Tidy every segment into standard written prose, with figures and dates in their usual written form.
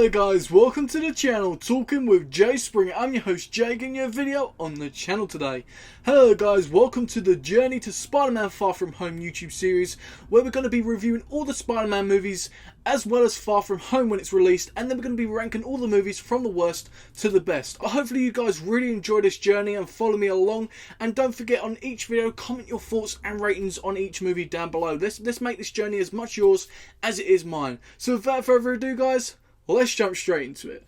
Hello guys, welcome to the channel Talking with Jay Springer. I'm your host Jay, giving you a video on the channel today. Hello guys, welcome to the Journey to Spider-Man Far From Home YouTube series, where we're going to be reviewing all the Spider-Man movies as well as Far From Home when it's released, and then we're going to be ranking all the movies from the worst to the best. Hopefully you guys really enjoy this journey and follow me along, and don't forget on each video, comment your thoughts and ratings on each movie down below. Let's make this journey as much yours as it is mine. So without further ado guys, let's jump straight into it.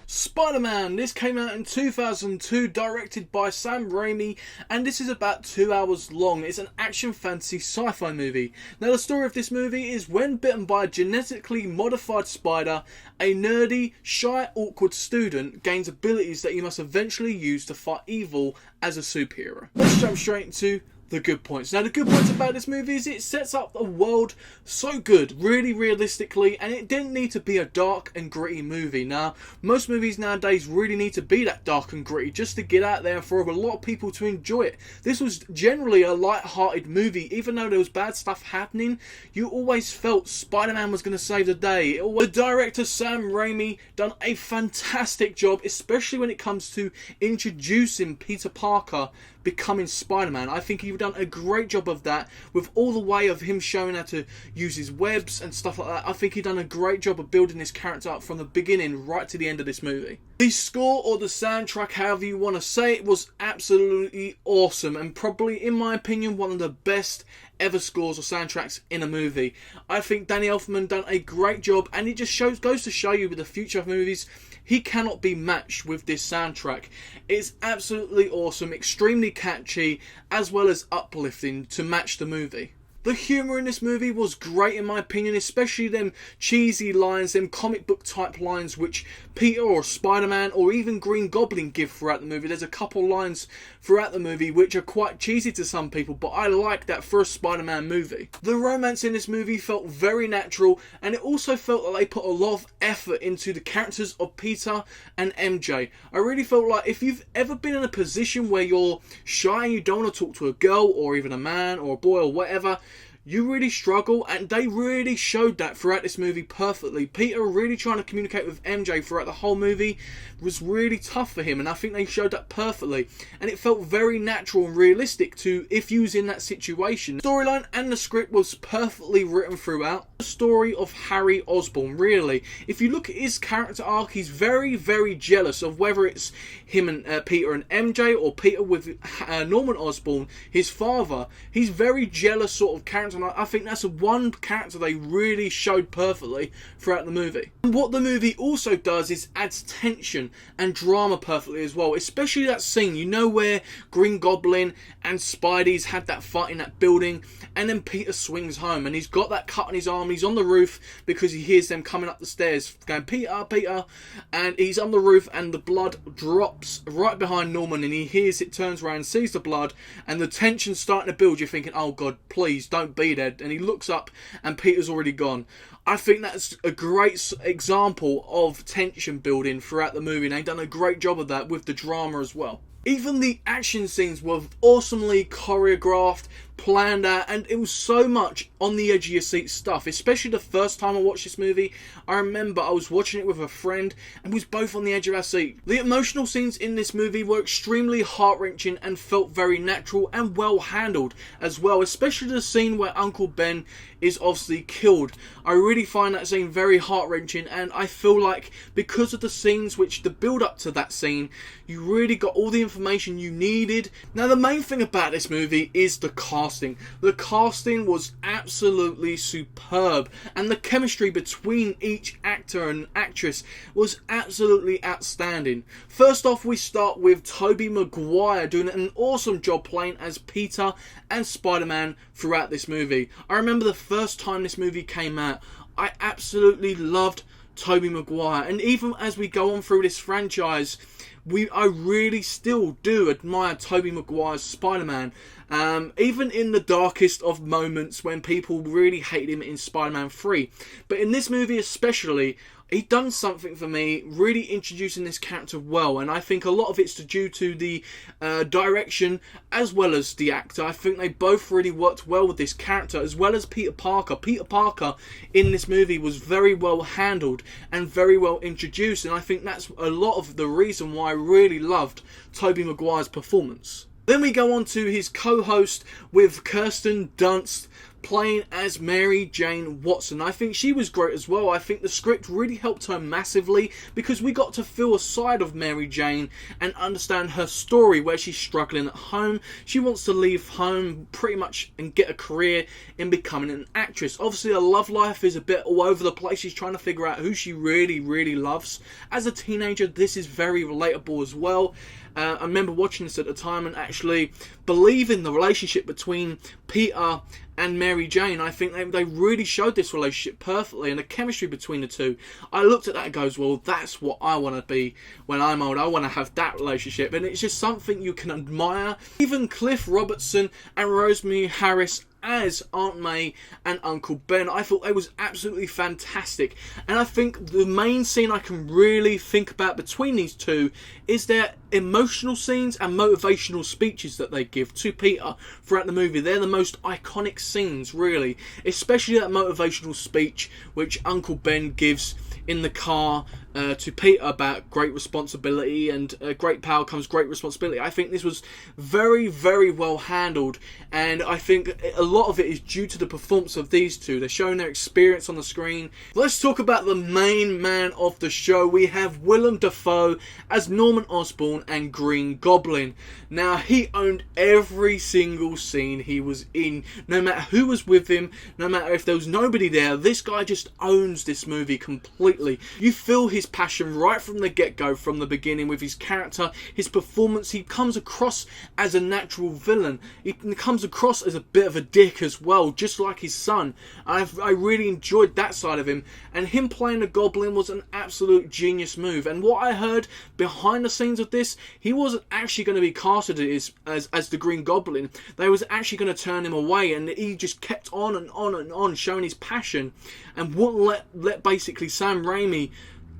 Spider-Man, this came out in 2002, directed by Sam Raimi, and this is about 2 hours long. It's an action fantasy sci-fi movie. Now the story of this movie is when bitten by a genetically modified spider, a nerdy, shy, awkward student gains abilities that he must eventually use to fight evil as a superhero. Let's jump straight into the good points. Now the good points about this movie is it sets up a world so good, really realistically, and it didn't need to be a dark and gritty movie. Now most movies nowadays really need to be that dark and gritty just to get out there and for a lot of people to enjoy it. This was generally a light-hearted movie. Even though there was bad stuff happening, you always felt Spider-Man was going to save the day. The director Sam Raimi done a fantastic job, especially when it comes to introducing Peter Parker becoming Spider-Man. I think he done a great job of that, with all the way of him showing how to use his webs and stuff like that. I think he done a great job of building this character up from the beginning right to the end of this movie. The score, or the soundtrack, however you want to say it, was absolutely awesome, and probably, in my opinion, one of the best ever scores or soundtracks in a movie. I think Danny Elfman done a great job, and it just goes to show you with the future of movies, he cannot be matched with this soundtrack. It's absolutely awesome, extremely catchy, as well as uplifting to match the movie. The humour in this movie was great in my opinion, especially them cheesy lines, them comic book type lines which Peter or Spider-Man or even Green Goblin give throughout the movie. There's a couple lines throughout the movie which are quite cheesy to some people, but I like that for a Spider-Man movie. The romance in this movie felt very natural, and it also felt that they put a lot of effort into the characters of Peter and MJ. I really felt like if you've ever been in a position where you're shy and you don't want to talk to a girl or even a man or a boy or whatever, you really struggle, and they really showed that throughout this movie perfectly. Peter really trying to communicate with MJ throughout the whole movie was really tough for him, and I think they showed that perfectly, and it felt very natural and realistic to if you was in that situation. The storyline and the script was perfectly written throughout. The story of Harry Osborn, really, if you look at his character arc, he's very jealous of whether it's him and Peter and MJ, or Peter with Norman Osborn, his father. He's very jealous sort of character, and I think that's one character they really showed perfectly throughout the movie. And what the movie also does is adds tension and drama perfectly as well, especially that scene, you know, where Green Goblin and Spidey's had that fight in that building, and then Peter swings home and he's got that cut on his arm, he's on the roof because he hears them coming up the stairs going, Peter, Peter, and he's on the roof and the blood drops right behind Norman, and he hears it, turns around, sees the blood, and the tension's starting to build. You're thinking, oh god, please don't be dead, and he looks up and Peter's already gone. I think that's a great example of tension building throughout the movie, and they've done a great job of that with the drama as well. Even the action scenes were awesomely choreographed, planned out, and it was so much on the edge of your seat stuff. Especially the first time I watched this movie, I remember I was watching it with a friend and we was both on the edge of our seat. The emotional scenes in this movie were extremely heart-wrenching and felt very natural and well handled as well, especially the scene where Uncle Ben is obviously killed. I really find that scene very heart-wrenching, and I feel like because of the scenes which the build up to that scene, you really got all the information you needed. Now the main thing about this movie is the casting. The casting was absolutely superb, and the chemistry between each actor and actress was absolutely outstanding. First off, we start with Tobey Maguire doing an awesome job playing as Peter and Spider-Man throughout this movie. I remember the first time this movie came out, I absolutely loved Tobey Maguire, and even as we go on through this franchise, I really still do admire Tobey Maguire's Spider-Man. Even in the darkest of moments when people really hate him in Spider-Man 3. But in this movie especially, he done something for me, really introducing this character well, and I think a lot of it's due to the direction as well as the actor. I think they both really worked well with this character, as well as Peter Parker. Peter Parker in this movie was very well handled and very well introduced, and I think that's a lot of the reason why I really loved Tobey Maguire's performance. Then we go on to his co-host with Kirsten Dunst playing as Mary Jane Watson. I think she was great as well. I think the script really helped her massively because we got to feel a side of Mary Jane and understand her story where she's struggling at home. She wants to leave home pretty much and get a career in becoming an actress. Obviously her love life is a bit all over the place. She's trying to figure out who she really loves. As a teenager, this is very relatable as well. I remember watching this at the time and actually believing the relationship between Peter and Mary Jane. I think they really showed this relationship perfectly, and the chemistry between the two. I looked at that and goes, well, that's what I want to be when I'm old. I want to have that relationship, and it's just something you can admire. Even Cliff Robertson and Rosemary Harris as Aunt May and Uncle Ben, I thought they was absolutely fantastic. And I think the main scene I can really think about between these two is their emotional scenes and motivational speeches that they give to Peter throughout the movie. They're the most iconic scenes, really, especially that motivational speech which Uncle Ben gives in the car to Peter about great responsibility, and great power comes great responsibility. I think this was very well handled, and I think a lot of it is due to the performance of these two. They're showing their experience on the screen. Let's talk about the main man of the show. We have Willem Dafoe as Norman Osborn and Green Goblin. Now, he owned every single scene he was in. No matter who was with him, no matter if there was nobody there, this guy just owns this movie completely. You feel his passion right from the get-go, from the beginning, with his character, his performance. He comes across as a natural villain. He comes across as a bit of a dick as well, just like his son. I really enjoyed that side of him, and him playing the Goblin was an absolute genius move. And what I heard behind the scenes of this, he wasn't actually going to be casted as the Green Goblin. They was actually going to turn him away, and he just kept on and on showing his passion, and wouldn't let basically Sam Raimi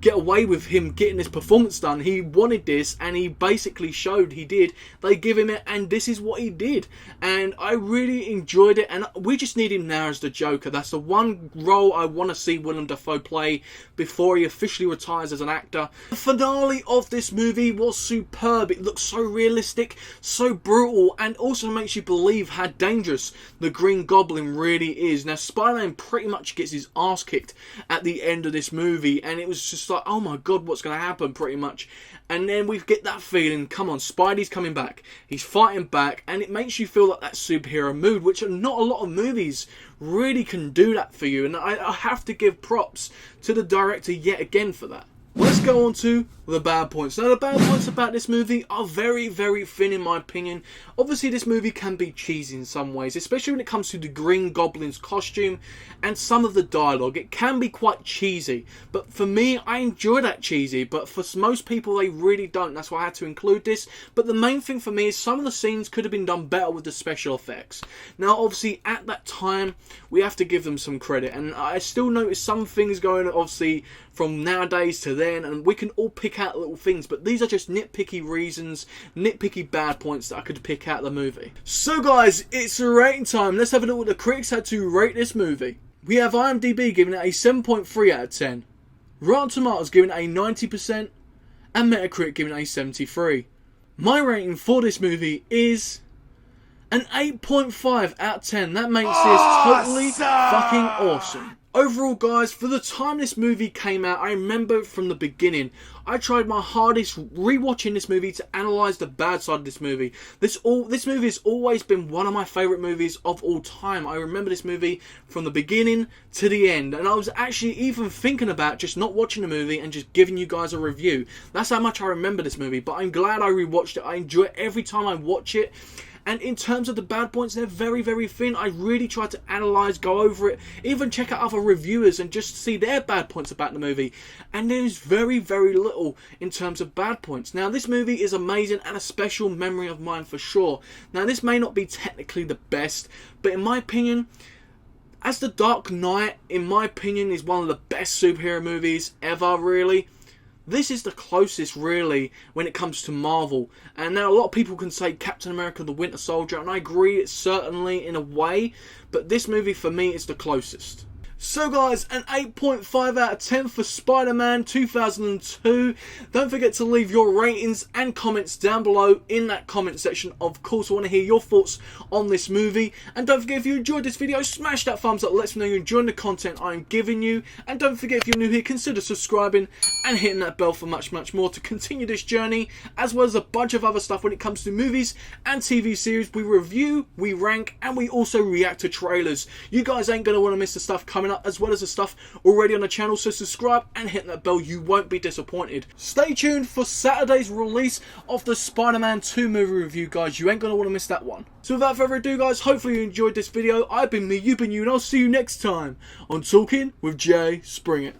get away with him getting this performance done. He wanted this, and he basically showed he did. They give him it, and this is what he did. And I really enjoyed it, and we just need him now as the Joker. That's the one role I want to see Willem Dafoe play before he officially retires as an actor. The finale of this movie was superb. It looks so realistic, so brutal, and also makes you believe how dangerous the Green Goblin really is. Now, Spider-Man pretty much gets his ass kicked at the end of this movie, and it was just like, oh my god, what's going to happen, pretty much. And then we get that feeling, come on, Spidey's coming back, he's fighting back, and it makes you feel like that superhero mood, which not a lot of movies really can do that for you. And I have to give props to the director yet again for that. Let's go on to the bad points. Now, the bad points about this movie are very thin in my opinion. Obviously, this movie can be cheesy in some ways, especially when it comes to the Green Goblin's costume and some of the dialogue. It can be quite cheesy, but for me, I enjoy that cheesy, but for most people, they really don't. That's why I had to include this. But the main thing for me is some of the scenes could have been done better with the special effects. Now, obviously, at that time, we have to give them some credit, and I still notice some things going, obviously, from nowadays to then, and we can all pick out little things, but these are just nitpicky reasons, nitpicky bad points that I could pick out of the movie. So guys, it's a rating time. Let's have a look what the critics had to rate this movie. We have IMDb giving it a 7.3 out of 10, Rotten Tomatoes giving it a 90%, and Metacritic giving it a 73. My rating for this movie is an 8.5 out of 10. That makes this totally fucking awesome. Overall, guys, for the time this movie came out, I remember from the beginning, I tried my hardest rewatching this movie to analyse the bad side of this movie. This movie has always been one of my favourite movies of all time. I remember this movie from the beginning to the end, and I was actually even thinking about just not watching the movie and just giving you guys a review. That's how much I remember this movie, but I'm glad I rewatched it. I enjoy it every time I watch it. And in terms of the bad points, they're very, very thin. I really tried to analyse, go over it, even check out other reviewers and just see their bad points about the movie. And there's very, very little in terms of bad points. Now, this movie is amazing and a special memory of mine for sure. Now, this may not be technically the best, but in my opinion, as The Dark Knight, in my opinion, is one of the best superhero movies ever, really. This is the closest, really, when it comes to Marvel. And now a lot of people can say Captain America the Winter Soldier, and I agree, it's certainly in a way, but this movie for me is the closest. So guys, an 8.5 out of 10 for Spider-Man 2002. Don't forget to leave your ratings and comments down below in that comment section. Of course, I want to hear your thoughts on this movie. And don't forget, if you enjoyed this video, smash that thumbs up. Let me know you're enjoying the content I'm giving you. And don't forget, if you're new here, consider subscribing and hitting that bell for much, much more to continue this journey, as well as a bunch of other stuff when it comes to movies and TV series. We review, we rank, and we also react to trailers. You guys ain't going to want to miss the stuff coming up, as well as the stuff already on the channel, so subscribe and hit that bell. You won't be disappointed. Stay tuned for Saturday's release of the Spider-Man 2 movie review, guys. You ain't going to want to miss that one. So without further ado, guys, hopefully you enjoyed this video. I've been me, you've been you, and I'll see you next time on Talking with Jay Springett.